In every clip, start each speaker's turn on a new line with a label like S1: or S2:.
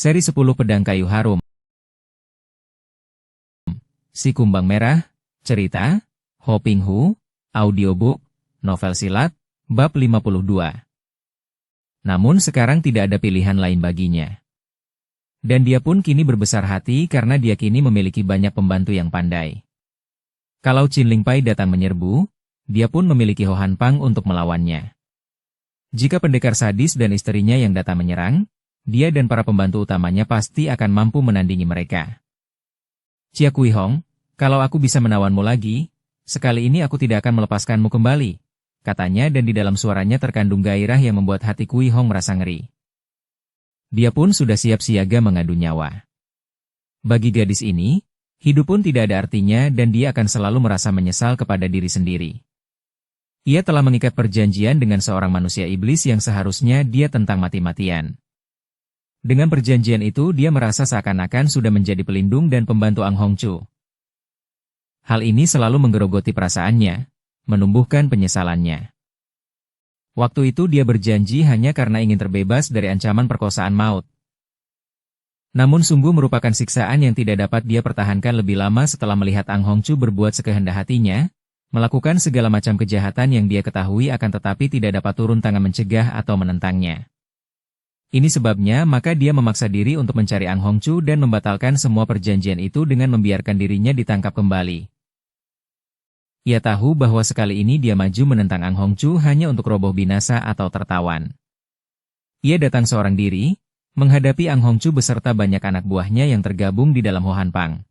S1: Seri 10 Pedang Kayu Harum. Si Kumbang Merah, cerita, Ho Ping Hu, audiobook, novel silat, bab 52. Namun sekarang tidak ada pilihan lain baginya. Dan dia pun kini berbesar hati karena dia kini memiliki banyak pembantu yang pandai. Kalau Qin Ling Pai datang menyerbu, dia pun memiliki Ho Han Pang untuk melawannya. Jika pendekar sadis dan istrinya yang datang menyerang, dia dan para pembantu utamanya pasti akan mampu menandingi mereka. Chia Kui Hong, kalau aku bisa menawanmu lagi, sekali ini aku tidak akan melepaskanmu kembali, katanya, dan di dalam suaranya terkandung gairah yang membuat hati Kui Hong merasa ngeri. Dia pun sudah siap siaga mengadu nyawa. Bagi gadis ini, hidup pun tidak ada artinya dan dia akan selalu merasa menyesal kepada diri sendiri. Ia telah mengikat perjanjian dengan seorang manusia iblis yang seharusnya dia tentang mati-matian. Dengan perjanjian itu dia merasa seakan-akan sudah menjadi pelindung dan pembantu Ang Hongchu. Hal ini selalu menggerogoti perasaannya, menumbuhkan penyesalannya. Waktu itu dia berjanji hanya karena ingin terbebas dari ancaman perkosaan maut. Namun sungguh merupakan siksaan yang tidak dapat dia pertahankan lebih lama setelah melihat Ang Hongchu berbuat sekehendak hatinya, melakukan segala macam kejahatan yang dia ketahui akan tetapi tidak dapat turun tangan mencegah atau menentangnya. Ini sebabnya maka dia memaksa diri untuk mencari Ang Hongchu dan membatalkan semua perjanjian itu dengan membiarkan dirinya ditangkap kembali. Ia tahu bahwa sekali ini dia maju menentang Ang Hongchu hanya untuk roboh binasa atau tertawan. Ia datang seorang diri, menghadapi Ang Hongchu beserta banyak anak buahnya yang tergabung di dalam Ho Han Pang.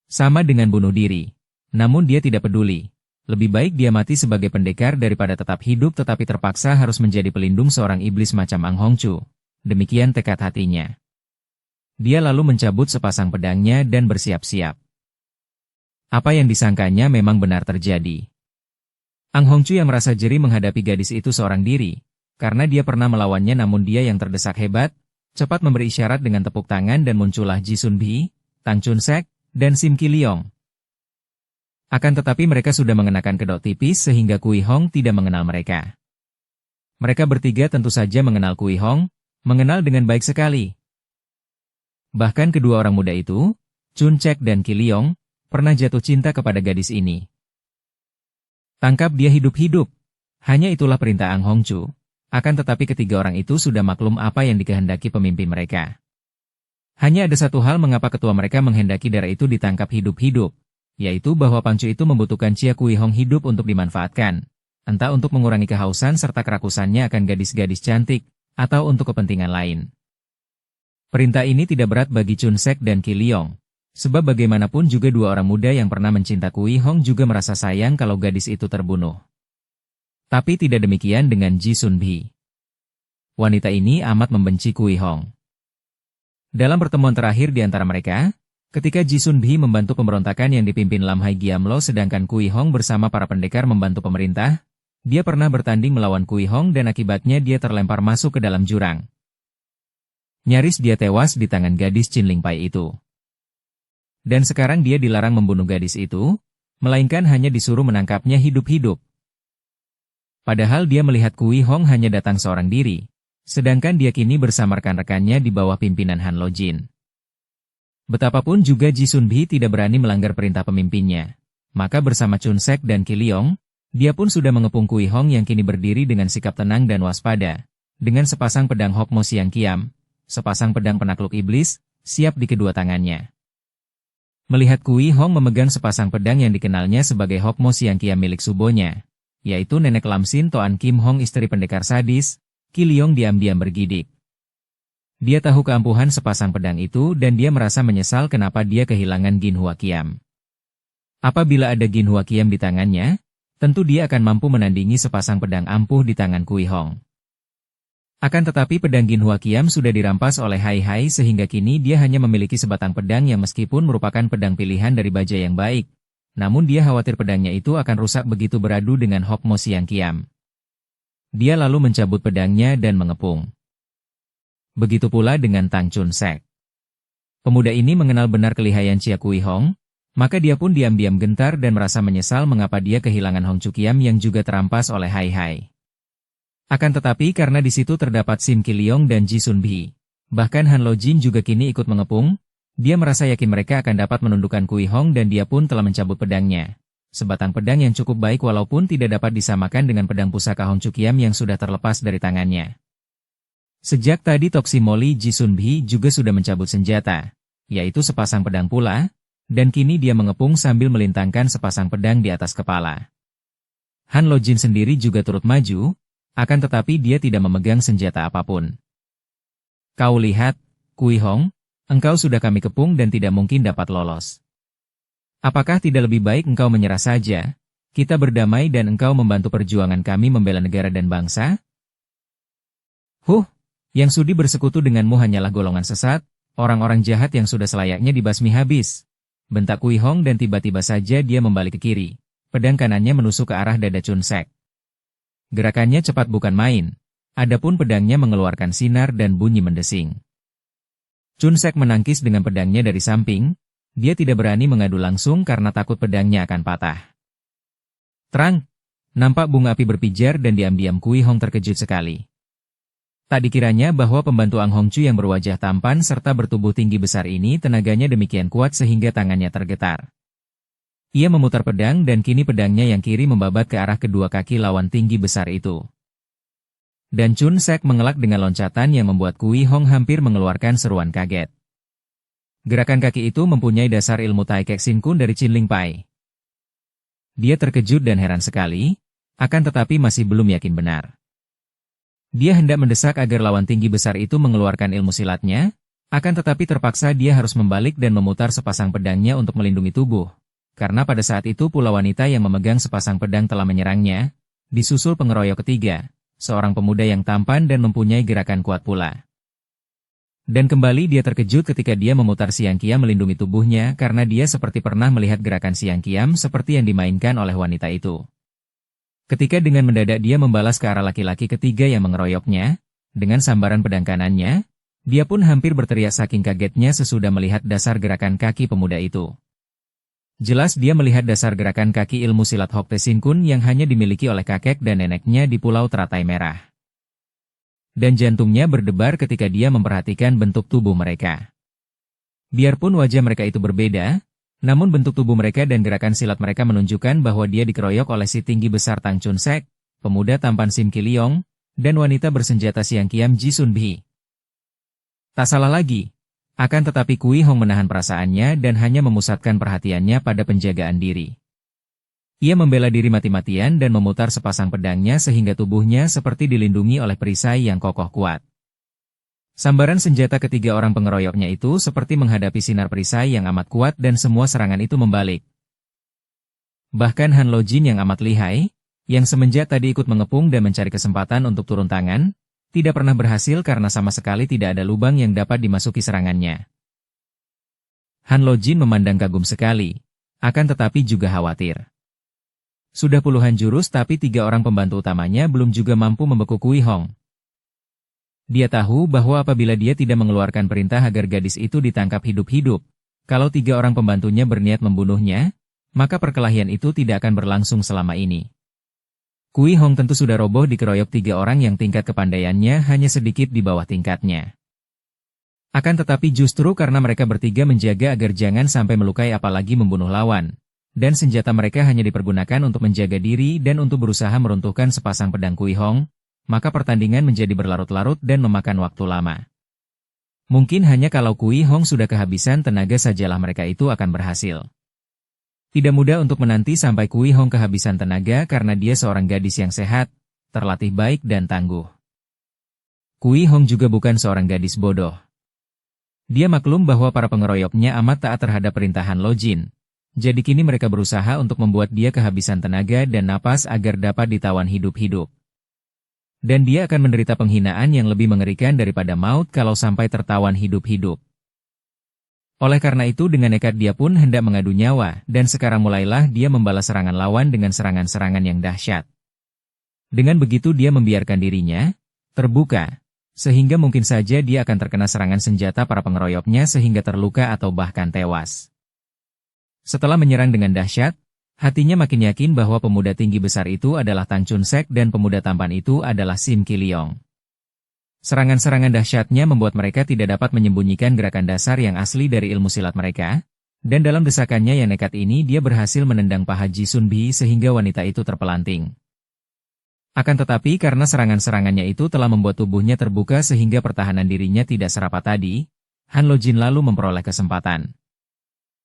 S1: Sama dengan bunuh diri, namun dia tidak peduli. Lebih baik dia mati sebagai pendekar daripada tetap hidup tetapi terpaksa harus menjadi pelindung seorang iblis macam Ang Hongchu. Demikian tekad hatinya. Dia lalu mencabut sepasang pedangnya dan bersiap-siap. Apa yang disangkanya memang benar terjadi. Ang Hongchu yang merasa jeri menghadapi gadis itu seorang diri, karena dia pernah melawannya namun dia yang terdesak hebat, cepat memberi isyarat dengan tepuk tangan dan muncullah Ji Sun Bi, Tang Chun Sek, dan Sim Ki Leong. Akan tetapi mereka sudah mengenakan kedok tipis sehingga Kui Hong tidak mengenal mereka. Mereka bertiga tentu saja mengenal Kui Hong, mengenal dengan baik sekali. Bahkan kedua orang muda itu, Chun Sek dan Ki Leong, pernah jatuh cinta kepada gadis ini. Tangkap dia hidup-hidup. Hanya itulah perintah Ang Hongchu. Akan tetapi ketiga orang itu sudah maklum apa yang dikehendaki pemimpin mereka. Hanya ada satu hal mengapa ketua mereka menghendaki darah itu ditangkap hidup-hidup, yaitu bahwa Pangcu itu membutuhkan Chia Kui Hong hidup untuk dimanfaatkan, entah untuk mengurangi kehausan serta kerakusannya akan gadis-gadis cantik, atau untuk kepentingan lain. Perintah ini tidak berat bagi Chun Sek dan Ki Leong. Sebab bagaimanapun juga dua orang muda yang pernah mencinta Kui Hong juga merasa sayang kalau gadis itu terbunuh. Tapi tidak demikian dengan Ji Sun Bi. Wanita ini amat membenci Kui Hong. Dalam pertemuan terakhir di antara mereka, ketika Ji Sun Bi membantu pemberontakan yang dipimpin Lam Hai Giam Lo sedangkan Kui Hong bersama para pendekar membantu pemerintah, dia pernah bertanding melawan Kui Hong dan akibatnya dia terlempar masuk ke dalam jurang. Nyaris dia tewas di tangan gadis Qin Ling Pai itu. Dan sekarang dia dilarang membunuh gadis itu, melainkan hanya disuruh menangkapnya hidup-hidup. Padahal dia melihat Kui Hong hanya datang seorang diri, sedangkan dia kini bersama rekan-rekannya di bawah pimpinan Han Lo Jin. Betapapun juga Ji Sun Bi tidak berani melanggar perintah pemimpinnya, maka bersama Chun Sek dan Ki Leong, dia pun sudah mengepung Kui Hong yang kini berdiri dengan sikap tenang dan waspada, dengan sepasang pedang Hok Mo Siang Kiam, sepasang pedang penakluk iblis, siap di kedua tangannya. Melihat Kui Hong memegang sepasang pedang yang dikenalnya sebagai Hok Mo Siang Kiam milik subonya, yaitu Nenek Lam Sin Toan Kim Hong istri pendekar sadis, Ki Leong diam-diam bergidik. Dia tahu keampuhan sepasang pedang itu dan dia merasa menyesal kenapa dia kehilangan Gin Hua Kiam. Apabila ada Gin Hua Kiam di tangannya, tentu dia akan mampu menandingi sepasang pedang ampuh di tangan Kui Hong. Akan tetapi pedang Gin Hua Kiam sudah dirampas oleh Hai Hai sehingga kini dia hanya memiliki sebatang pedang yang meskipun merupakan pedang pilihan dari bajai yang baik, namun dia khawatir pedangnya itu akan rusak begitu beradu dengan Hok Mo Siang Kiam. Dia lalu mencabut pedangnya dan mengepung. Begitu pula dengan Tang Chun Sek. Pemuda ini mengenal benar kelihayan Chia Kui Hong, maka dia pun diam-diam gentar dan merasa menyesal mengapa dia kehilangan Hong Chu Kiam yang juga terampas oleh Hai Hai. Akan tetapi karena di situ terdapat Sim Ki Leong dan Ji Sun Bi, Bahkan Han Lojin juga kini ikut mengepung, dia merasa yakin mereka akan dapat menundukkan Kui Hong dan dia pun telah mencabut pedangnya. Sebatang pedang yang cukup baik walaupun tidak dapat disamakan dengan pedang pusaka Hong Chukiam yang sudah terlepas dari tangannya. Sejak tadi Toksi Moli Jisunbi juga sudah mencabut senjata, yaitu sepasang pedang pula, dan kini dia mengepung sambil melintangkan sepasang pedang di atas kepala. Han Lojin sendiri juga turut maju, akan tetapi dia tidak memegang senjata apapun. Kau lihat, Kui Hong, engkau sudah kami kepung dan tidak mungkin dapat lolos. Apakah tidak lebih baik engkau menyerah saja, kita berdamai dan engkau membantu perjuangan kami membela negara dan bangsa? Yang sudi bersekutu denganmu hanyalah golongan sesat, orang-orang jahat yang sudah selayaknya dibasmi habis. Bentak Kui Hong dan tiba-tiba saja dia membalik ke kiri. Pedang kanannya menusuk ke arah dada Chun Sek. Gerakannya cepat bukan main, adapun pedangnya mengeluarkan sinar dan bunyi mendesing. Chun Sek menangkis dengan pedangnya dari samping, dia tidak berani mengadu langsung karena takut pedangnya akan patah. Terang! Nampak bunga api berpijar dan diam-diam Kui Hong terkejut sekali. Tak dikiranya bahwa pembantu Ang Hongchu yang berwajah tampan serta bertubuh tinggi besar ini tenaganya demikian kuat sehingga tangannya tergetar. Ia memutar pedang dan kini pedangnya yang kiri membabat ke arah kedua kaki lawan tinggi besar itu. Dan Chun Sek mengelak dengan loncatan yang membuat Kui Hong hampir mengeluarkan seruan kaget. Gerakan kaki itu mempunyai dasar ilmu Tai Kek Sin Kun dari Chin Ling Pai. Dia terkejut dan heran sekali, akan tetapi masih belum yakin benar. Dia hendak mendesak agar lawan tinggi besar itu mengeluarkan ilmu silatnya, akan tetapi terpaksa dia harus membalik dan memutar sepasang pedangnya untuk melindungi tubuh. Karena pada saat itu pula wanita yang memegang sepasang pedang telah menyerangnya, disusul pengeroyok ketiga, seorang pemuda yang tampan dan mempunyai gerakan kuat pula. Dan kembali dia terkejut ketika dia memutar Siang Kiam melindungi tubuhnya karena dia seperti pernah melihat gerakan Siang Kiam seperti yang dimainkan oleh wanita itu. Ketika dengan mendadak dia membalas ke arah laki-laki ketiga yang mengeroyoknya, dengan sambaran pedang kanannya, dia pun hampir berteriak saking kagetnya sesudah melihat dasar gerakan kaki pemuda itu. Jelas dia melihat dasar gerakan kaki ilmu silat Hokte Sin Kun yang hanya dimiliki oleh kakek dan neneknya di Pulau Teratai Merah. Dan jantungnya berdebar ketika dia memperhatikan bentuk tubuh mereka. Biarpun wajah mereka itu berbeda, namun bentuk tubuh mereka dan gerakan silat mereka menunjukkan bahwa dia dikeroyok oleh si tinggi besar Tang Chun Sek, pemuda tampan Sim Ki Leong, dan wanita bersenjata Siang Kiam Ji Sun Bi. Tak salah lagi, akan tetapi Kui Hong menahan perasaannya dan hanya memusatkan perhatiannya pada penjagaan diri. Ia membela diri mati-matian dan memutar sepasang pedangnya sehingga tubuhnya seperti dilindungi oleh perisai yang kokoh kuat. Sambaran senjata ketiga orang pengeroyoknya itu seperti menghadapi sinar perisai yang amat kuat dan semua serangan itu membalik. Bahkan Han Lojin yang amat lihai, yang semenjak tadi ikut mengepung dan mencari kesempatan untuk turun tangan, tidak pernah berhasil karena sama sekali tidak ada lubang yang dapat dimasuki serangannya. Han Lojin memandang kagum sekali, akan tetapi juga khawatir. Sudah puluhan jurus tapi 3 orang pembantu utamanya belum juga mampu membekuk Kui Hong. Dia tahu bahwa apabila dia tidak mengeluarkan perintah agar gadis itu ditangkap hidup-hidup, kalau 3 orang pembantunya berniat membunuhnya, maka perkelahian itu tidak akan berlangsung selama ini. Kui Hong tentu sudah roboh dikeroyok 3 orang yang tingkat kepandaiannya hanya sedikit di bawah tingkatnya. Akan tetapi justru karena mereka bertiga menjaga agar jangan sampai melukai apalagi membunuh lawan. Dan senjata mereka hanya dipergunakan untuk menjaga diri dan untuk berusaha meruntuhkan sepasang pedang Kui Hong, maka pertandingan menjadi berlarut-larut dan memakan waktu lama. Mungkin hanya kalau Kui Hong sudah kehabisan tenaga sajalah mereka itu akan berhasil. Tidak mudah untuk menanti sampai Kui Hong kehabisan tenaga karena dia seorang gadis yang sehat, terlatih baik dan tangguh. Kui Hong juga bukan seorang gadis bodoh. Dia maklum bahwa para pengeroyoknya amat taat terhadap perintah Han Lojin. Jadi kini mereka berusaha untuk membuat dia kehabisan tenaga dan napas agar dapat ditawan hidup-hidup. Dan dia akan menderita penghinaan yang lebih mengerikan daripada maut kalau sampai tertawan hidup-hidup. Oleh karena itu dengan nekat dia pun hendak mengadu nyawa dan sekarang mulailah dia membalas serangan lawan dengan serangan-serangan yang dahsyat. Dengan begitu dia membiarkan dirinya terbuka, sehingga mungkin saja dia akan terkena serangan senjata para pengeroyoknya sehingga terluka atau bahkan tewas. Setelah menyerang dengan dahsyat, hatinya makin yakin bahwa pemuda tinggi besar itu adalah Tang Chun Sek dan pemuda tampan itu adalah Sim Ki Leong. Serangan-serangan dahsyatnya membuat mereka tidak dapat menyembunyikan gerakan dasar yang asli dari ilmu silat mereka, dan dalam desakannya yang nekat ini dia berhasil menendang paha Ji Sun Bi sehingga wanita itu terpelanting. Akan tetapi karena serangan-serangannya itu telah membuat tubuhnya terbuka sehingga pertahanan dirinya tidak serapat tadi, Han Lojin lalu memperoleh kesempatan.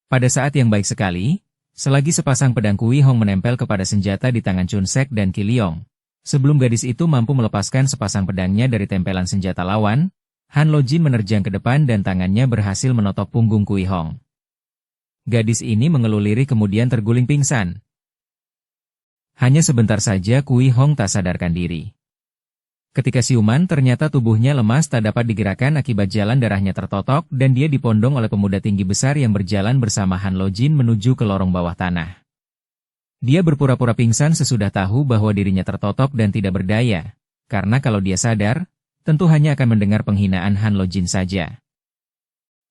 S1: Pada saat yang baik sekali, selagi sepasang pedang Kui Hong menempel kepada senjata di tangan Chun Sek dan Ki Leong, sebelum gadis itu mampu melepaskan sepasang pedangnya dari tempelan senjata lawan, Han Lojin menerjang ke depan dan tangannya berhasil menotok punggung Kui Hong. Gadis ini mengeluh lirih kemudian terguling pingsan. Hanya sebentar saja Kui Hong tak sadarkan diri. Ketika siuman ternyata tubuhnya lemas tak dapat digerakkan akibat jalan darahnya tertotok dan dia dipondong oleh pemuda tinggi besar yang berjalan bersama Han Lojin menuju ke lorong bawah tanah. Dia berpura-pura pingsan sesudah tahu bahwa dirinya tertotok dan tidak berdaya, karena kalau dia sadar, tentu hanya akan mendengar penghinaan Han Lojin saja.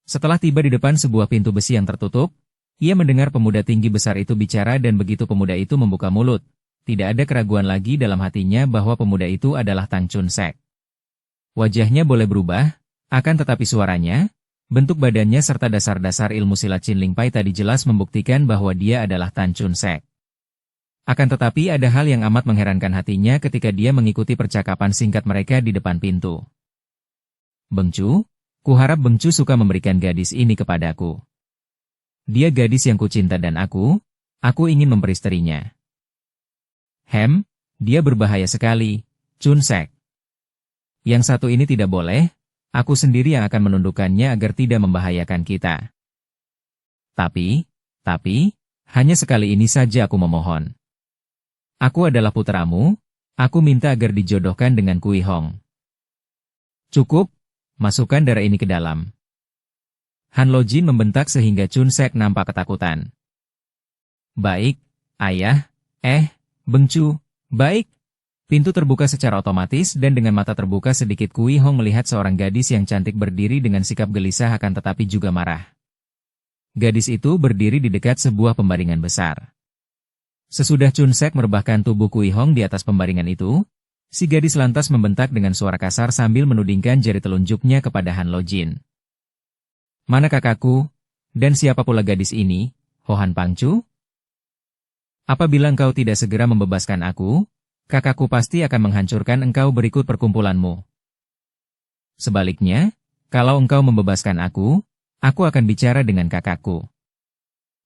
S1: Setelah tiba di depan sebuah pintu besi yang tertutup, ia mendengar pemuda tinggi besar itu bicara dan begitu pemuda itu membuka mulut, tidak ada keraguan lagi dalam hatinya bahwa pemuda itu adalah Tang Chun Sek. Wajahnya boleh berubah, akan tetapi suaranya, bentuk badannya serta dasar-dasar ilmu silat Chin Ling Pai tadi jelas membuktikan bahwa dia adalah Tang Chun Sek. Akan tetapi ada hal yang amat mengherankan hatinya ketika dia mengikuti percakapan singkat mereka di depan pintu. "Beng Chu, kuharap Beng Chu suka memberikan gadis ini kepadaku. Dia gadis yang kucinta dan aku ingin memperisterinya." Dia berbahaya sekali, Chun Sek. Yang satu ini tidak boleh, aku sendiri yang akan menundukkannya agar tidak membahayakan kita. Tapi, hanya sekali ini saja aku memohon. Aku adalah putramu, aku minta agar dijodohkan dengan Kui Hong. Cukup, masukkan darah ini ke dalam. Han Lojin membentak sehingga Chun Sek nampak ketakutan. Baik, ayah, Beng Chu, baik. Pintu terbuka secara otomatis dan dengan mata terbuka sedikit Kui Hong melihat seorang gadis yang cantik berdiri dengan sikap gelisah akan tetapi juga marah. Gadis itu berdiri di dekat sebuah pembaringan besar. Sesudah Chun Sek merebahkan tubuh Kui Hong di atas pembaringan itu, si gadis lantas membentak dengan suara kasar sambil menudingkan jari telunjuknya kepada Han Lojin. "Mana kakakku? Dan siapa pula gadis ini, Ho Han Pangcu? Apabila engkau tidak segera membebaskan aku, kakakku pasti akan menghancurkan engkau berikut perkumpulanmu. Sebaliknya, kalau engkau membebaskan aku akan bicara dengan kakakku.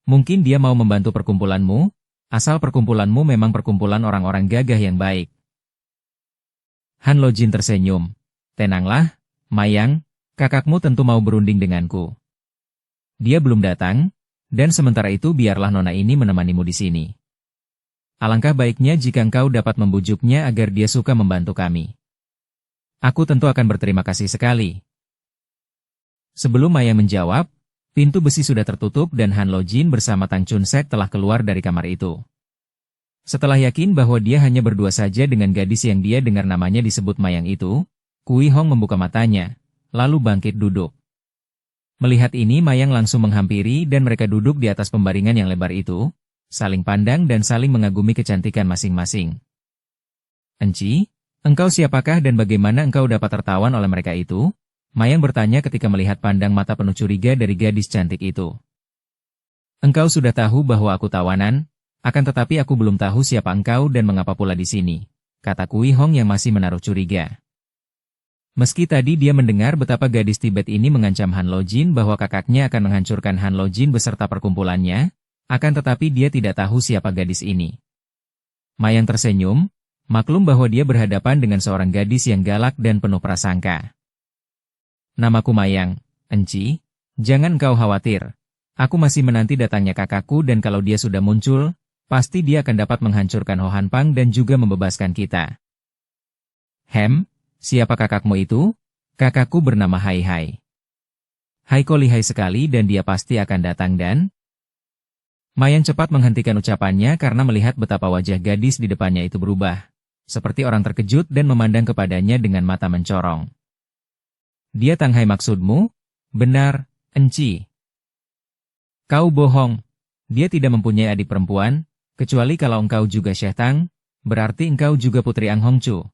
S1: Mungkin dia mau membantu perkumpulanmu, asal perkumpulanmu memang perkumpulan orang-orang gagah yang baik." Han Lojin tersenyum. "Tenanglah, Mayang, kakakmu tentu mau berunding denganku. Dia belum datang, dan sementara itu biarlah nona ini menemanimu di sini. Alangkah baiknya jika engkau dapat membujuknya agar dia suka membantu kami. Aku tentu akan berterima kasih sekali." Sebelum Mayang menjawab, pintu besi sudah tertutup dan Han Lojin bersama Tang Chun Sek telah keluar dari kamar itu. Setelah yakin bahwa dia hanya berdua saja dengan gadis yang dia dengar namanya disebut Mayang itu, Kui Hong membuka matanya, lalu bangkit duduk. Melihat ini Mayang langsung menghampiri dan mereka duduk di atas pembaringan yang lebar itu, saling pandang dan saling mengagumi kecantikan masing-masing. "Enci, engkau siapakah dan bagaimana engkau dapat tertawan oleh mereka itu?" Mayang bertanya ketika melihat pandang mata penuh curiga dari gadis cantik itu. "Engkau sudah tahu bahwa aku tawanan, akan tetapi aku belum tahu siapa engkau dan mengapa pula di sini," kata Kui Hong yang masih menaruh curiga. Meski tadi dia mendengar betapa gadis Tibet ini mengancam Han Lojin bahwa kakaknya akan menghancurkan Han Lojin beserta perkumpulannya, akan tetapi dia tidak tahu siapa gadis ini. Mayang tersenyum, maklum bahwa dia berhadapan dengan seorang gadis yang galak dan penuh prasangka. "Namaku Mayang, Enci, jangan kau khawatir. Aku masih menanti datangnya kakakku dan kalau dia sudah muncul, pasti dia akan dapat menghancurkan Ho Han Pang dan juga membebaskan kita." Siapa kakakmu itu?" "Kakakku bernama Hai Hai. Haiko lihai sekali dan dia pasti akan datang dan..." Mayang cepat menghentikan ucapannya karena melihat betapa wajah gadis di depannya itu berubah, seperti orang terkejut dan memandang kepadanya dengan mata mencorong. "Dia Tang Hai maksudmu?" "Benar, Enci." "Kau bohong. Dia tidak mempunyai adik perempuan, kecuali kalau engkau juga Syekh Tang, berarti engkau juga putri Ang Hongcu."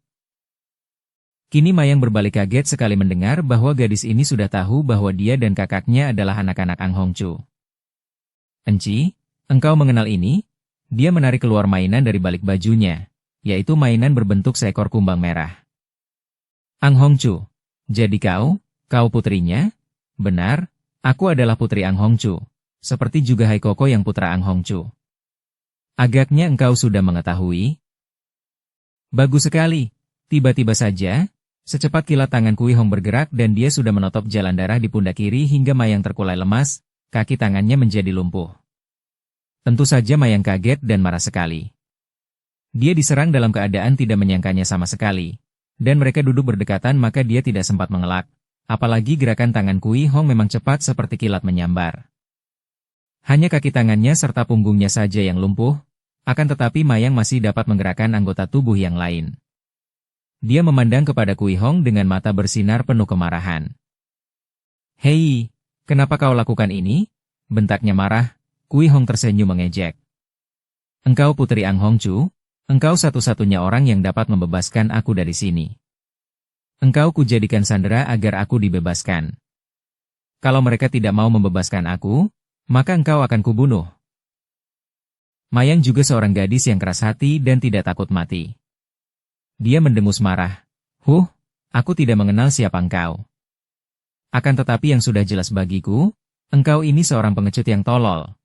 S1: Kini Mayang berbalik kaget sekali mendengar bahwa gadis ini sudah tahu bahwa dia dan kakaknya adalah anak-anak Ang Hongchu. "Enci, engkau mengenal ini?" Dia menarik keluar mainan dari balik bajunya, yaitu mainan berbentuk seekor kumbang merah. "Ang Hongchu, jadi kau putrinya?" "Benar, aku adalah putri Ang Hongchu, seperti juga Hai Koko yang putra Ang Hongchu." "Agaknya engkau sudah mengetahui." "Bagus sekali." Tiba-tiba saja, secepat kilat tangan Kui Hong bergerak dan dia sudah menotop jalan darah di pundak kiri hingga Mayang terkulai lemas, kaki tangannya menjadi lumpuh. Tentu saja Mayang kaget dan marah sekali. Dia diserang dalam keadaan tidak menyangkanya sama sekali, dan mereka duduk berdekatan maka dia tidak sempat mengelak, apalagi gerakan tangan Kui Hong memang cepat seperti kilat menyambar. Hanya kaki tangannya serta punggungnya saja yang lumpuh, akan tetapi Mayang masih dapat menggerakkan anggota tubuh yang lain. Dia memandang kepada Kui Hong dengan mata bersinar penuh kemarahan. "Hei, kenapa kau lakukan ini?" bentaknya marah. Kui Hong tersenyum mengejek. "Engkau putri Ang Hongchu, engkau satu-satunya orang yang dapat membebaskan aku dari sini. Engkau kujadikan sandera agar aku dibebaskan. Kalau mereka tidak mau membebaskan aku, maka engkau akan kubunuh." Mayang juga seorang gadis yang keras hati dan tidak takut mati. Dia mendengus marah. Aku tidak mengenal siapa engkau. Akan tetapi yang sudah jelas bagiku, engkau ini seorang pengecut yang tolol."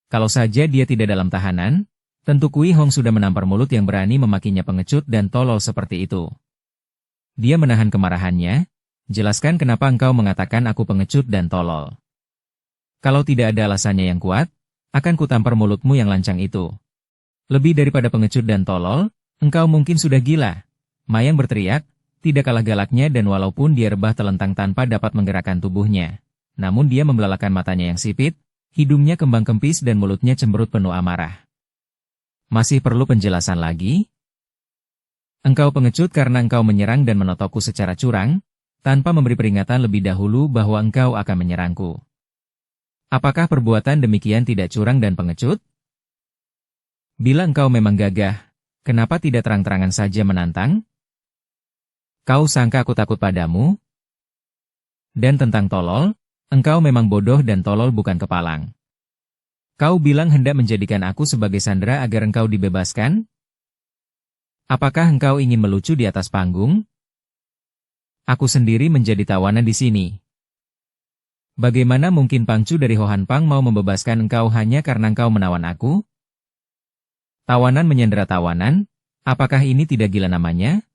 S1: Kalau saja dia tidak dalam tahanan, tentu Kui Hong sudah menampar mulut yang berani memakinya pengecut dan tolol seperti itu. Dia menahan kemarahannya. "Jelaskan kenapa engkau mengatakan aku pengecut dan tolol. Kalau tidak ada alasannya yang kuat, akan kutampar mulutmu yang lancang itu. Lebih daripada pengecut dan tolol, engkau mungkin sudah gila." Mayang berteriak, tidak kalah galaknya dan walaupun dia rebah telentang tanpa dapat menggerakkan tubuhnya, namun dia membelalakan matanya yang sipit, hidungnya kembang kempis dan mulutnya cemberut penuh amarah. "Masih perlu penjelasan lagi? Engkau pengecut karena engkau menyerang dan menotokku secara curang, tanpa memberi peringatan lebih dahulu bahwa engkau akan menyerangku. Apakah perbuatan demikian tidak curang dan pengecut? Bila engkau memang gagah, kenapa tidak terang-terangan saja menantang? Kau sangka aku takut padamu? Dan tentang tolol, engkau memang bodoh dan tolol bukan kepalang. Kau bilang hendak menjadikan aku sebagai sandera agar engkau dibebaskan? Apakah engkau ingin melucu di atas panggung? Aku sendiri menjadi tawanan di sini. Bagaimana mungkin Pangcu dari Hohan Pang mau membebaskan engkau hanya karena engkau menawan aku? Tawanan menyandera tawanan, apakah ini tidak gila namanya?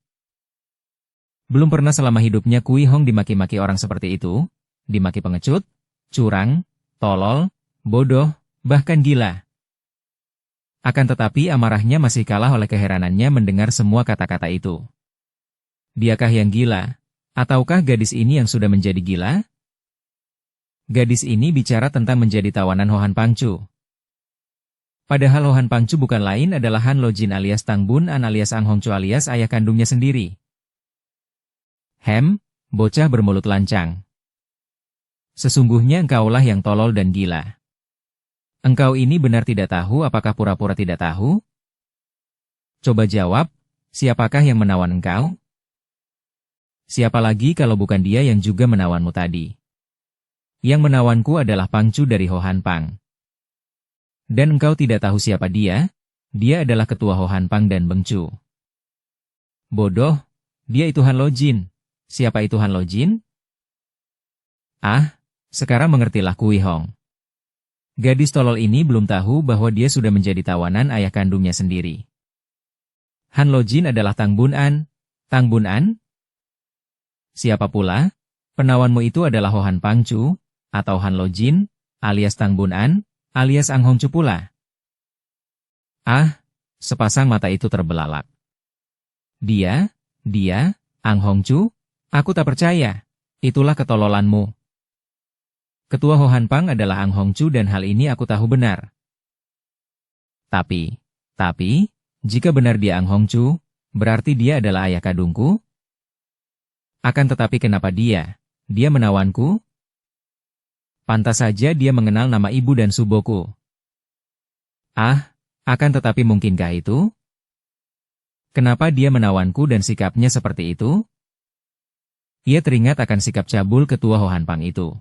S1: Belum pernah selama hidupnya Kui Hong dimaki-maki orang seperti itu, dimaki pengecut, curang, tolol, bodoh, bahkan gila. Akan tetapi amarahnya masih kalah oleh keheranannya mendengar semua kata-kata itu. Diakah yang gila? Ataukah gadis ini yang sudah menjadi gila? Gadis ini bicara tentang menjadi tawanan Hohan Pangcu. Padahal Hohan Pangcu bukan lain adalah Han Lojin alias Tang Bun An alias Ang Hongchu alias ayah kandungnya sendiri. Bocah bermulut lancang. Sesungguhnya engkaulah yang tolol dan gila. Engkau ini benar tidak tahu apakah pura-pura tidak tahu? Coba jawab, siapakah yang menawan engkau? Siapa lagi kalau bukan dia yang juga menawanmu tadi? Yang menawanku adalah Pangcu dari Hohan Pang. Dan engkau tidak tahu siapa dia? Dia adalah ketua Hohan Pang dan Bengcu. Bodoh, dia itu Han Lojin. Siapa itu Han Lojin? Sekarang mengertilah Kui Hong. Gadis tolol ini belum tahu bahwa dia sudah menjadi tawanan ayah kandungnya sendiri. Han Lojin adalah Tang Bun An. Tang Bun An? Siapa pula? Penawanmu itu adalah Hohan Pangcu, atau Han Lojin, alias Tang Bun An, alias Ang Hongchu pula. Sepasang mata itu terbelalak. Dia, Ang Hongchu? Aku tak percaya. Itulah ketololanmu. Ketua Hohan Pang adalah Ang Hongchu dan hal ini aku tahu benar. Tapi, jika benar dia Ang Hongchu, berarti dia adalah ayah kandungku? Akan tetapi kenapa dia menawanku? Pantas saja dia mengenal nama ibu dan suboku. Akan tetapi mungkinkah itu? Kenapa dia menawanku dan sikapnya seperti itu? Ia teringat akan sikap cabul ketua Ho Han Pang itu.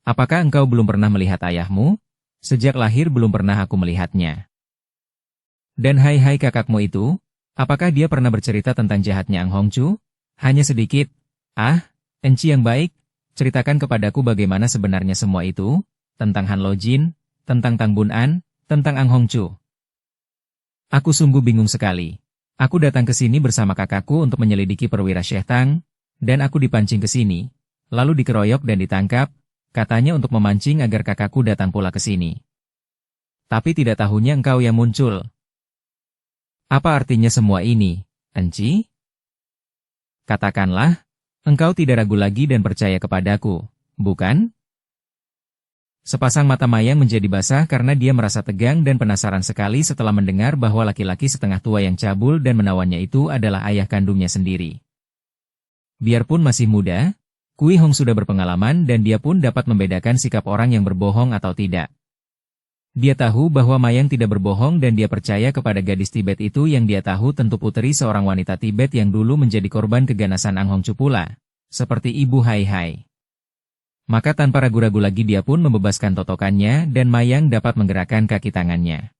S1: Apakah engkau belum pernah melihat ayahmu? Sejak lahir belum pernah aku melihatnya. Dan hai kakakmu itu, apakah dia pernah bercerita tentang jahatnya Ang Hongchu? Hanya sedikit. Ah, Enci yang baik, ceritakan kepadaku bagaimana sebenarnya semua itu, tentang Han Lo Jin, tentang Tang Bun An, tentang Ang Hongchu. Aku sungguh bingung sekali. Aku datang ke sini bersama kakakku untuk menyelidiki perwira Syekh Tang, dan aku dipancing ke sini, lalu dikeroyok dan ditangkap, katanya untuk memancing agar kakakku datang pula ke sini. Tapi tidak tahunya engkau yang muncul. Apa artinya semua ini, Enci? Katakanlah, engkau tidak ragu lagi dan percaya kepadaku, bukan? Sepasang mata Mayang menjadi basah karena dia merasa tegang dan penasaran sekali setelah mendengar bahwa laki-laki setengah tua yang cabul dan menawannya itu adalah ayah kandungnya sendiri. Biarpun masih muda, Kui Hong sudah berpengalaman dan dia pun dapat membedakan sikap orang yang berbohong atau tidak. Dia tahu bahwa Mayang tidak berbohong dan dia percaya kepada gadis Tibet itu yang dia tahu tentu putri seorang wanita Tibet yang dulu menjadi korban keganasan Ang Hongchu pula, seperti Ibu Hai. Maka tanpa ragu-ragu lagi dia pun membebaskan totokannya dan Mayang dapat menggerakkan kaki tangannya.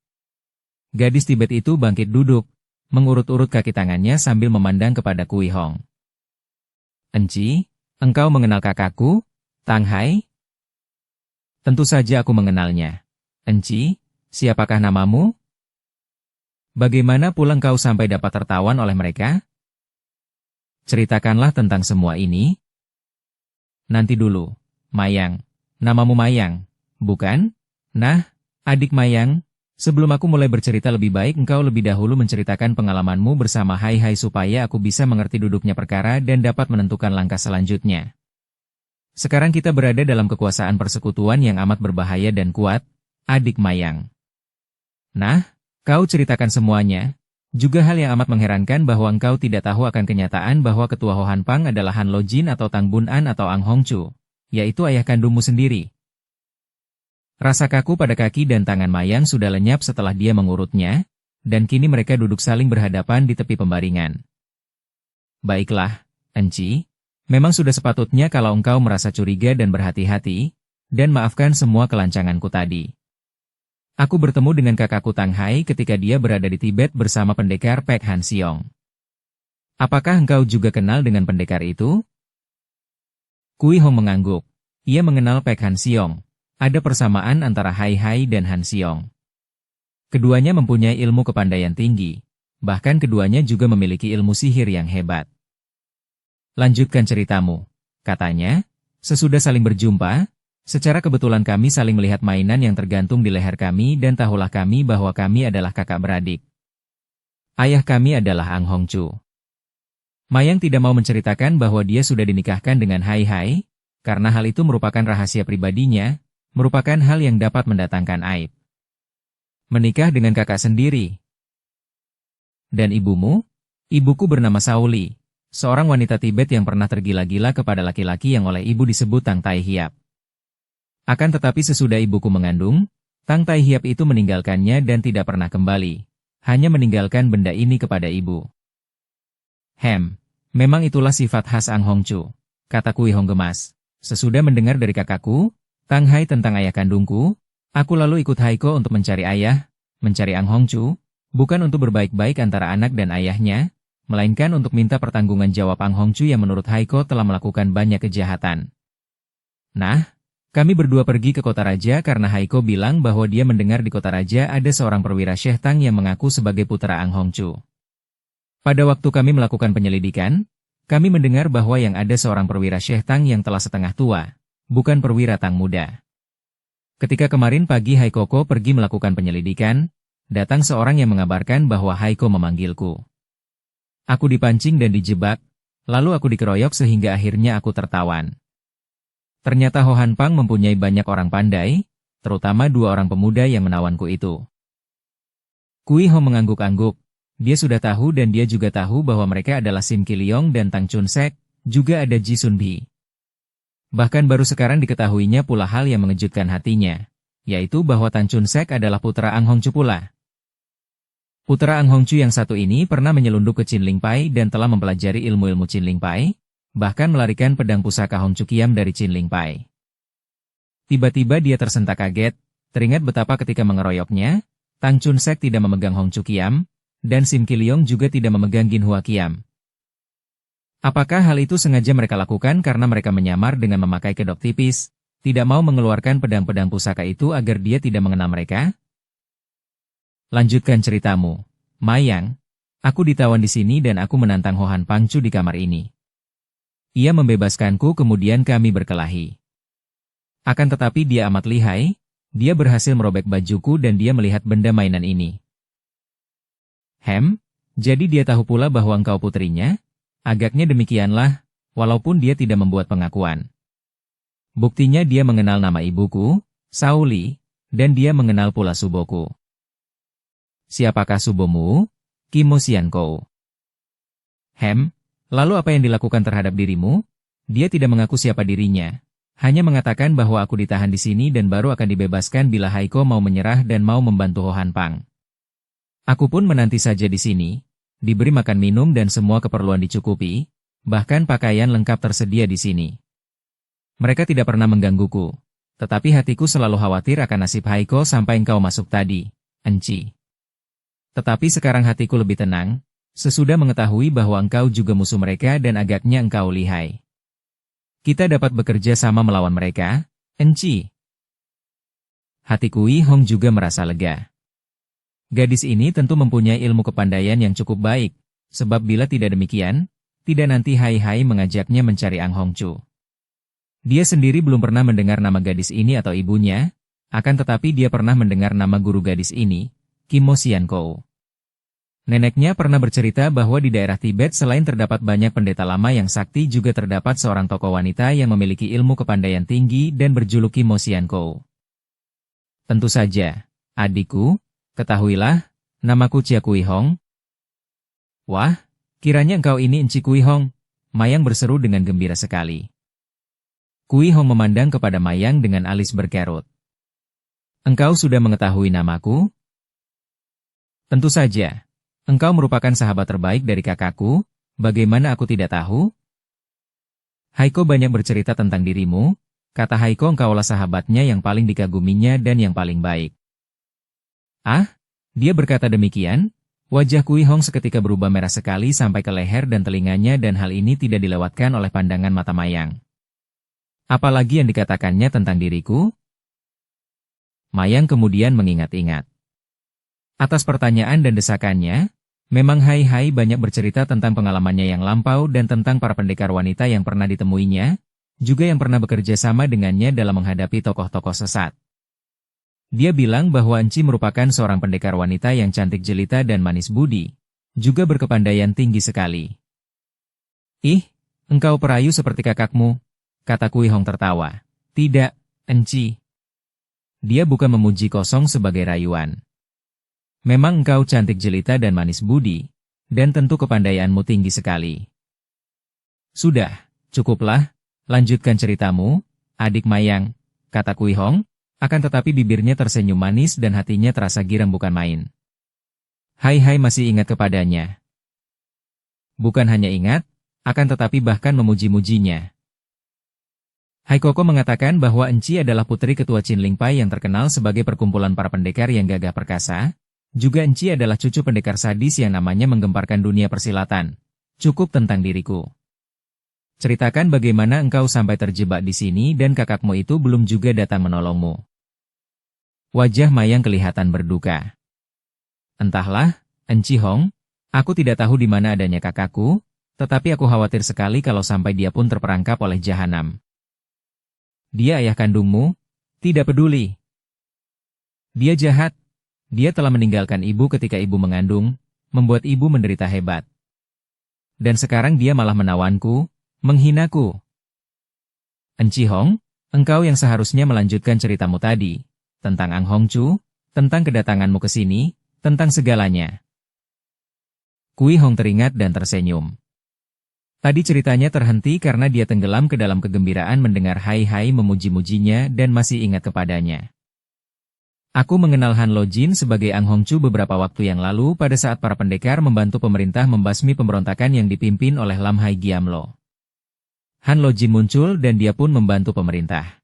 S1: Gadis Tibet itu bangkit duduk, mengurut-urut kaki tangannya sambil memandang kepada Kui Hong. Enci, engkau mengenal kakakku, Tang Hai? Tentu saja aku mengenalnya. Enci, siapakah namamu? Bagaimana pula engkau sampai dapat tertawan oleh mereka? Ceritakanlah tentang semua ini. Nanti dulu. Mayang. Namamu Mayang, bukan? Nah, adik Mayang, sebelum aku mulai bercerita lebih baik engkau lebih dahulu menceritakan pengalamanmu bersama Hai supaya aku bisa mengerti duduknya perkara dan dapat menentukan langkah selanjutnya. Sekarang kita berada dalam kekuasaan persekutuan yang amat berbahaya dan kuat, adik Mayang. Nah, kau ceritakan semuanya. Juga hal yang amat mengherankan bahwa engkau tidak tahu akan kenyataan bahwa ketua Ho Han Pang adalah Han Lo Jin atau Tang Bun An atau Ang Hongchu, yaitu ayah kandungmu sendiri. Rasa kaku pada kaki dan tangan Mayang sudah lenyap setelah dia mengurutnya, dan kini mereka duduk saling berhadapan di tepi pembaringan. Baiklah, Enci, memang sudah sepatutnya kalau engkau merasa curiga dan berhati-hati, dan maafkan semua kelancanganku tadi. Aku bertemu dengan kakakku Tang Hai ketika dia berada di Tibet bersama pendekar Pek Han Siong. Apakah engkau juga kenal dengan pendekar itu? Kui Hong mengangguk. Ia mengenal Pek Han Siong. Ada persamaan antara Hai dan Han Siong. Keduanya mempunyai ilmu kepandaian tinggi. Bahkan keduanya juga memiliki ilmu sihir yang hebat. Lanjutkan ceritamu, katanya. Sesudah saling berjumpa, secara kebetulan kami saling melihat mainan yang tergantung di leher kami dan tahulah kami bahwa kami adalah kakak beradik. Ayah kami adalah Ang Hongchu. Mayang tidak mau menceritakan bahwa dia sudah dinikahkan dengan Hai, karena hal itu merupakan rahasia pribadinya, merupakan hal yang dapat mendatangkan aib. Menikah dengan kakak sendiri. Dan ibumu? Ibuku bernama Sauli, seorang wanita Tibet yang pernah tergila-gila kepada laki-laki yang oleh ibu disebut Tang Tai Hiap. Akan tetapi sesudah ibuku mengandung, Tang Tai Hiap itu meninggalkannya dan tidak pernah kembali, hanya meninggalkan benda ini kepada ibu. Memang itulah sifat khas Ang Hongchu, kata Kui Hong gemas. Sesudah mendengar dari kakakku, Tang Hai tentang ayah kandungku, aku lalu ikut Haiko untuk mencari ayah, mencari Ang Hongchu, bukan untuk berbaik-baik antara anak dan ayahnya, melainkan untuk minta pertanggungan jawab Ang Hongchu yang menurut Haiko telah melakukan banyak kejahatan. Nah, kami berdua pergi ke kota raja karena Haiko bilang bahwa dia mendengar di kota raja ada seorang perwira Syekh Tang yang mengaku sebagai putra Ang Hongchu. Pada waktu kami melakukan penyelidikan, kami mendengar bahwa yang ada seorang perwira Syekh Tang yang telah setengah tua, bukan perwira Tang muda. Ketika kemarin pagi Haiko pergi melakukan penyelidikan, datang seorang yang mengabarkan bahwa Haiko memanggilku. Aku dipancing dan dijebak, lalu aku dikeroyok sehingga akhirnya aku tertawan. Ternyata Ho Han Pang mempunyai banyak orang pandai, terutama dua orang pemuda yang menawanku itu. Kui Hong mengangguk-angguk. Dia sudah tahu dan dia juga tahu bahwa mereka adalah Sim Ki Leong dan Tang Chun Sek, juga ada Ji Sun Bi. Bahkan baru sekarang diketahuinya pula hal yang mengejutkan hatinya, yaitu bahwa Tang Chun Sek adalah putra Ang Hongchu pula. Putra Ang Hongchu yang satu ini pernah menyelundup ke Qin Ling Pai dan telah mempelajari ilmu-ilmu Qin Ling Pai, bahkan melarikan pedang pusaka Hongchu Kiam dari Qin Ling Pai. Tiba-tiba dia tersentak kaget, teringat betapa ketika mengeroyoknya, Tang Chun Sek tidak memegang Hongchu Kiam, dan Sim Kiliong juga tidak memegang Gin Hua Kiam. Apakah hal itu sengaja mereka lakukan karena mereka menyamar dengan memakai kedok tipis, tidak mau mengeluarkan pedang-pedang pusaka itu agar dia tidak mengenal mereka? Lanjutkan ceritamu, Mayang. Aku ditawan di sini dan aku menantang Ho Han Pangcu di kamar ini. Ia membebaskanku kemudian kami berkelahi. Akan tetapi dia amat lihai, dia berhasil merobek bajuku dan dia melihat benda mainan ini. Jadi dia tahu pula bahwa engkau putrinya? Agaknya demikianlah, walaupun dia tidak membuat pengakuan. Buktinya dia mengenal nama ibuku, Sauli, dan dia mengenal pula suboku. Siapakah subomu? Kimo Siankou. Lalu apa yang dilakukan terhadap dirimu? Dia tidak mengaku siapa dirinya. Hanya mengatakan bahwa aku ditahan di sini dan baru akan dibebaskan bila Haiko mau menyerah dan mau membantu Ho Han Pang. Aku pun menanti saja di sini, diberi makan minum dan semua keperluan dicukupi, bahkan pakaian lengkap tersedia di sini. Mereka tidak pernah menggangguku, tetapi hatiku selalu khawatir akan nasib Haiko sampai engkau masuk tadi, Enci. Tetapi sekarang hatiku lebih tenang, sesudah mengetahui bahwa engkau juga musuh mereka dan agaknya engkau lihai. Kita dapat bekerja sama melawan mereka, Enci. Hati Kui Hong juga merasa lega. Gadis ini tentu mempunyai ilmu kepandaian yang cukup baik, sebab bila tidak demikian, tidak nanti Hai Hai mengajaknya mencari Ang Hongchu. Dia sendiri belum pernah mendengar nama gadis ini atau ibunya, akan tetapi dia pernah mendengar nama guru gadis ini, Kimo Siankou. Neneknya pernah bercerita bahwa di daerah Tibet selain terdapat banyak pendeta lama yang sakti juga terdapat seorang tokoh wanita yang memiliki ilmu kepandaian tinggi dan berjuluk Kimo Siankou. Tentu saja, adikku, ketahuilah, namaku Chia Kui Hong. Wah, kiranya engkau ini Enci Kui Hong, Mayang berseru dengan gembira sekali. Kui Hong memandang kepada Mayang dengan alis berkerut. Engkau sudah mengetahui namaku? Tentu saja. Engkau merupakan sahabat terbaik dari kakakku, bagaimana aku tidak tahu? Haiko banyak bercerita tentang dirimu, kata Haiko engkaulah sahabatnya yang paling dikaguminya dan yang paling baik. Ah, dia berkata demikian, wajah Kui Hong seketika berubah merah sekali sampai ke leher dan telinganya dan hal ini tidak dilewatkan oleh pandangan mata Mayang. Apalagi yang dikatakannya tentang diriku? Mayang kemudian mengingat-ingat. Atas pertanyaan dan desakannya, memang Hai Hai banyak bercerita tentang pengalamannya yang lampau dan tentang para pendekar wanita yang pernah ditemuinya, juga yang pernah bekerja sama dengannya dalam menghadapi tokoh-tokoh sesat. Dia bilang bahwa Enci merupakan seorang pendekar wanita yang cantik jelita dan manis budi, juga berkepandaian tinggi sekali. Ih, engkau perayu seperti kakakmu, kata Kui Hong tertawa. Tidak, Enci. Dia bukan memuji kosong sebagai rayuan. Memang engkau cantik jelita dan manis budi, dan tentu kepandaianmu tinggi sekali. Sudah, cukuplah, lanjutkan ceritamu, adik Mayang, kata Kui Hong, akan tetapi bibirnya tersenyum manis dan hatinya terasa girang bukan main. Hai Hai masih ingat kepadanya. Bukan hanya ingat, akan tetapi bahkan memuji-mujinya. Hai Koko mengatakan bahwa Enci adalah putri ketua Qin Ling Pai yang terkenal sebagai perkumpulan para pendekar yang gagah perkasa. Juga Enci adalah cucu pendekar sadis yang namanya menggemparkan dunia persilatan. Cukup tentang diriku. Ceritakan bagaimana engkau sampai terjebak di sini dan kakakmu itu belum juga datang menolongmu. Wajah Mayang kelihatan berduka. Entahlah, Enci Hong, aku tidak tahu di mana adanya kakakku, tetapi aku khawatir sekali kalau sampai dia pun terperangkap oleh jahanam. Dia ayah kandungmu? Tidak peduli. Dia jahat. Dia telah meninggalkan ibu ketika ibu mengandung, membuat ibu menderita hebat. Dan sekarang dia malah menawanku, menghinaku. Enci Hong, engkau yang seharusnya melanjutkan ceritamu tadi, tentang Ang Hongchu, tentang kedatanganmu ke sini, tentang segalanya. Kui Hong teringat dan tersenyum. Tadi ceritanya terhenti karena dia tenggelam ke dalam kegembiraan mendengar Hai Hai memuji-mujinya dan masih ingat kepadanya. Aku mengenal Han Lo Jin sebagai Ang Hongchu beberapa waktu yang lalu pada saat para pendekar membantu pemerintah membasmi pemberontakan yang dipimpin oleh Lam Hai Giamlo. Han Lo Jin muncul dan dia pun membantu pemerintah.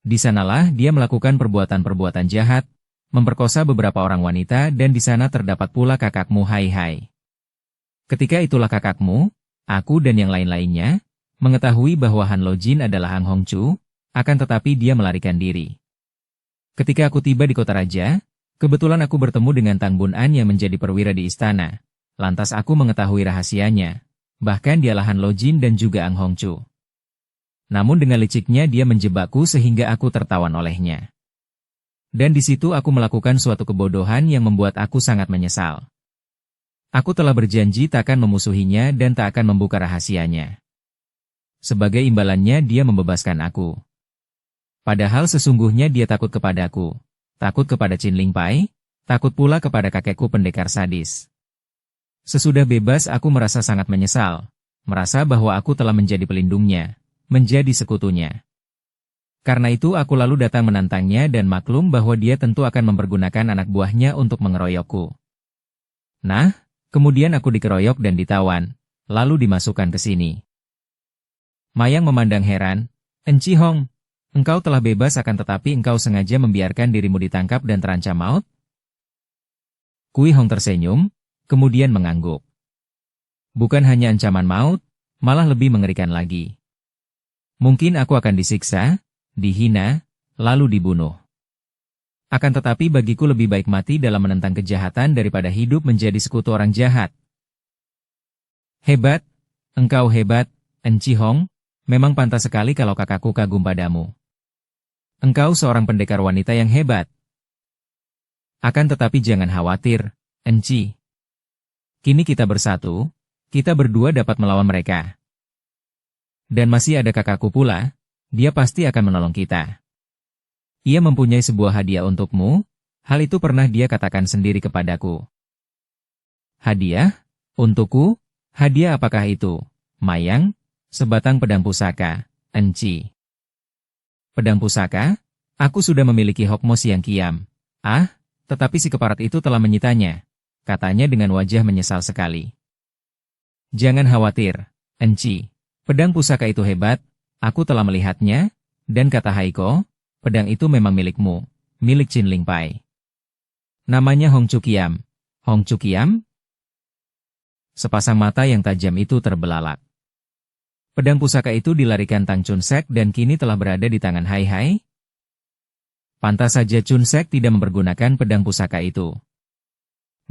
S1: Di sanalah dia melakukan perbuatan-perbuatan jahat, memperkosa beberapa orang wanita dan di sana terdapat pula kakakmu Hai Hai. Ketika itulah kakakmu, aku dan yang lain-lainnya, mengetahui bahwa Han Lo Jin adalah Ang Hongchu, akan tetapi dia melarikan diri. Ketika aku tiba di kota raja, kebetulan aku bertemu dengan Tang Bun An yang menjadi perwira di istana. Lantas aku mengetahui rahasianya, bahkan dialah Han Lo Jin dan juga Ang Hongchu. Namun dengan liciknya dia menjebakku sehingga aku tertawan olehnya. Dan di situ aku melakukan suatu kebodohan yang membuat aku sangat menyesal. Aku telah berjanji takkan memusuhinya dan tak akan membuka rahasianya. Sebagai imbalannya dia membebaskan aku. Padahal sesungguhnya dia takut kepadaku, takut kepada Qin Ling Pai, takut pula kepada kakekku pendekar sadis. Sesudah bebas aku merasa sangat menyesal, merasa bahwa aku telah menjadi pelindungnya, menjadi sekutunya. Karena itu aku lalu datang menantangnya dan maklum bahwa dia tentu akan mempergunakan anak buahnya untuk mengeroyokku. Nah, kemudian aku dikeroyok dan ditawan, lalu dimasukkan ke sini. Mayang memandang heran, "Enci Hong, engkau telah bebas akan tetapi engkau sengaja membiarkan dirimu ditangkap dan terancam maut?" Kui Hong tersenyum, kemudian mengangguk. "Bukan hanya ancaman maut, malah lebih mengerikan lagi. Mungkin aku akan disiksa, dihina, lalu dibunuh. Akan tetapi bagiku lebih baik mati dalam menentang kejahatan daripada hidup menjadi sekutu orang jahat." "Hebat, engkau hebat, Enci Hong, memang pantas sekali kalau kakakku kagum padamu. Engkau seorang pendekar wanita yang hebat. Akan tetapi jangan khawatir, Enci. Kini kita bersatu, kita berdua dapat melawan mereka. Dan masih ada kakakku pula. Dia pasti akan menolong kita. Ia mempunyai sebuah hadiah untukmu, hal itu pernah dia katakan sendiri kepadaku." "Hadiah? Untukku? Hadiah apakah itu, Mayang?" "Sebatang pedang pusaka, Enci." "Pedang pusaka? Aku sudah memiliki Hokmo Siang Kiam." "Ah, tetapi si keparat itu telah menyitanya," katanya dengan wajah menyesal sekali. "Jangan khawatir, Enci. Pedang pusaka itu hebat. Aku telah melihatnya, dan kata Haiko, pedang itu memang milikmu, milik Qin Ling Pai. Namanya Hongchu Kiam." "Hongchu Kiam?" Sepasang mata yang tajam itu terbelalak. "Pedang pusaka itu dilarikan Tang Chun Sek dan kini telah berada di tangan Hai Hai?" Pantas saja Chun Sek tidak mempergunakan pedang pusaka itu.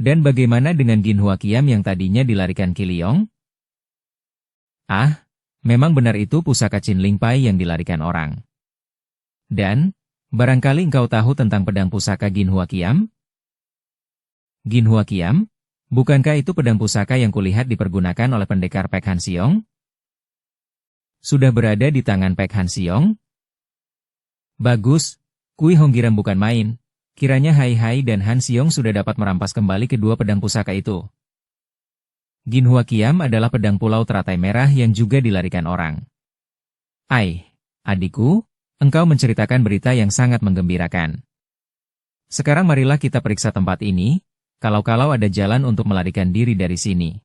S1: "Dan bagaimana dengan Gin Hua Kiam yang tadinya dilarikan Ki Liong?" "Ah, memang benar itu pusaka Qin Ling Pai yang dilarikan orang. Dan, barangkali engkau tahu tentang pedang pusaka Gin Hua Kiam?" "Gin Hua Kiam? Bukankah itu pedang pusaka yang kulihat dipergunakan oleh pendekar Pek Han Siong?" "Sudah berada di tangan Pek Han Siong?" "Bagus, Kui Hong Giram bukan main. Kiranya Hai Hai dan Han Siong sudah dapat merampas kembali kedua pedang pusaka itu." Gin Hua Kiam adalah pedang pulau teratai merah yang juga dilarikan orang. "Ai, adikku, engkau menceritakan berita yang sangat menggembirakan. Sekarang marilah kita periksa tempat ini, kalau-kalau ada jalan untuk melarikan diri dari sini."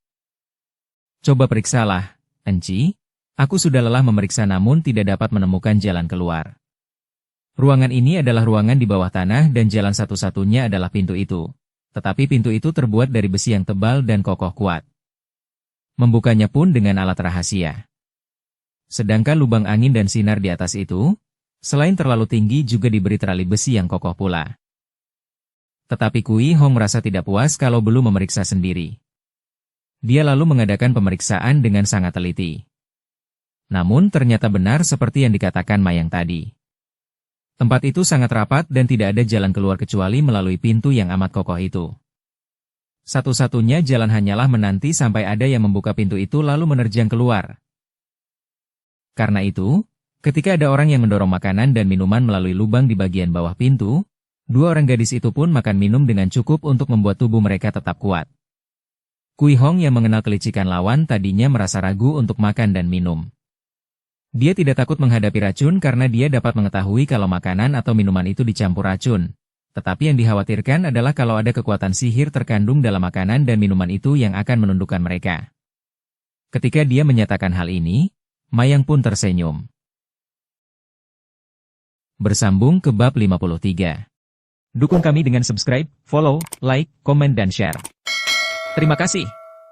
S1: "Coba periksalah, Enci. Aku sudah lelah memeriksa namun tidak dapat menemukan jalan keluar. Ruangan ini adalah ruangan di bawah tanah dan jalan satu-satunya adalah pintu itu. Tetapi pintu itu terbuat dari besi yang tebal dan kokoh kuat. Membukanya pun dengan alat rahasia. Sedangkan lubang angin dan sinar di atas itu, selain terlalu tinggi juga diberi terali besi yang kokoh pula." Tetapi Kui Hong merasa tidak puas kalau belum memeriksa sendiri. Dia lalu mengadakan pemeriksaan dengan sangat teliti. Namun ternyata benar seperti yang dikatakan Mayang tadi. Tempat itu sangat rapat dan tidak ada jalan keluar kecuali melalui pintu yang amat kokoh itu. Satu-satunya jalan hanyalah menanti sampai ada yang membuka pintu itu lalu menerjang keluar. Karena itu, ketika ada orang yang mendorong makanan dan minuman melalui lubang di bagian bawah pintu, dua orang gadis itu pun makan minum dengan cukup untuk membuat tubuh mereka tetap kuat. Kui Hong yang mengenal kelicikan lawan tadinya merasa ragu untuk makan dan minum. Dia tidak takut menghadapi racun karena dia dapat mengetahui kalau makanan atau minuman itu dicampur racun. Tetapi yang dikhawatirkan adalah kalau ada kekuatan sihir terkandung dalam makanan dan minuman itu yang akan menundukkan mereka. Ketika dia menyatakan hal ini, Mayang pun tersenyum. Bersambung ke bab 53. Dukung kami dengan subscribe, follow, like, komen dan share. Terima kasih.